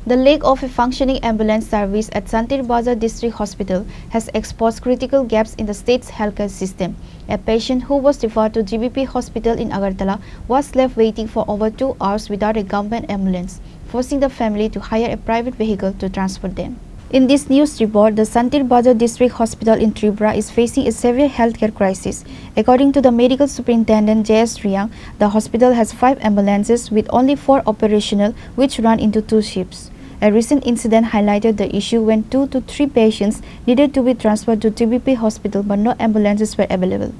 The lack of a functioning ambulance service at Santirbazar District Hospital has exposed critical gaps in the state's healthcare system. A patient who was referred to GBP Hospital in Agartala was left waiting for over 2 hours without a government ambulance, forcing the family to hire a private vehicle to transport them. In this news report, the Santirbazar District Hospital in Tripura is facing a severe healthcare crisis. According to the medical superintendent J.S. Khorang, the hospital has 5 ambulances with only 4 operational, which run into 2 shifts. A recent incident highlighted the issue when 2 to 3 patients needed to be transferred to GBP Hospital but no ambulances were available.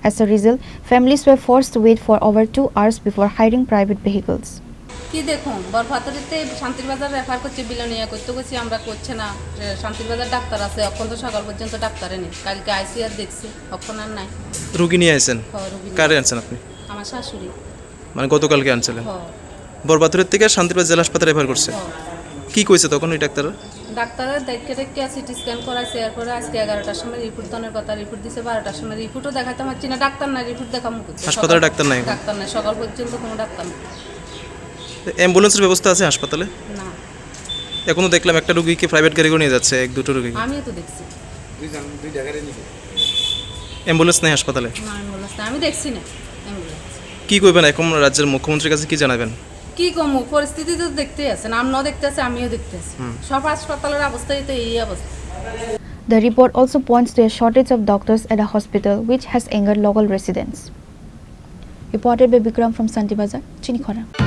As a result, families were forced to wait for over 2 hours before hiring private vehicles. কি দেখুন বরফাতরিতে Santirbazar refer করছে বিলনিয়া করতে গেছি আমরা করছে না Santirbazar doctor আছে এখন তো সকাল পর্যন্ত ডাক্তারে নেই কালকে আইসিআর দেখছি এখন আর নাই রোগী নিয়ে আইছেন কারে আনছেন আপনি আমার শাশুড়ি মানে গতকালকে আনছিলেন বরফাতরির থেকে শান্তিরবাজার জেলা হাসপাতালে রেফার করছে কি কইছে তখন ওই ডাক্তারের দেখে সিটি স্ক্যান করাইছে এরপরে আজকে 11টার সময় রিপোর্ট দানের কথা রিপোর্ট দিছে 12টার সময় রিপোর্টও দেখাতে পারছি না ডাক্তার নাই রিপোর্ট দেখামু হাসপাতালে ডাক্তার নাই সকাল পর্যন্ত কোনো ডাক্তার নেই অ্যাম্বুলেন্সের ব্যবস্থা আছে হাসপাতালে না এখনো দেখলাম একটা রোগীকে প্রাইভেট গাড়ি করে নিয়ে যাচ্ছে এক দুটো রোগী আমিও তো দেখছি দুই জায়গায় নিয়ে অ্যাম্বুলেন্স নাই হাসপাতালে না অ্যাম্বুলেন্স না আমি দেখছি না অ্যাম্বুলেন্স কি কইবেন এখন রাজ্যের মুখ্যমন্ত্রীর কাছে কি জানাবেন কি কমু পরিস্থিতি তো দেখতেই আছেন আমরাও দেখতে আছি আমিও দেখতে আছি সব হাসপাতালের অবস্থাই তো এই অবস্থা The report also points to a shortage of doctors at the hospital, which has angered local residents. Reported by Vikram from Santirbazar, Chini, Khorang.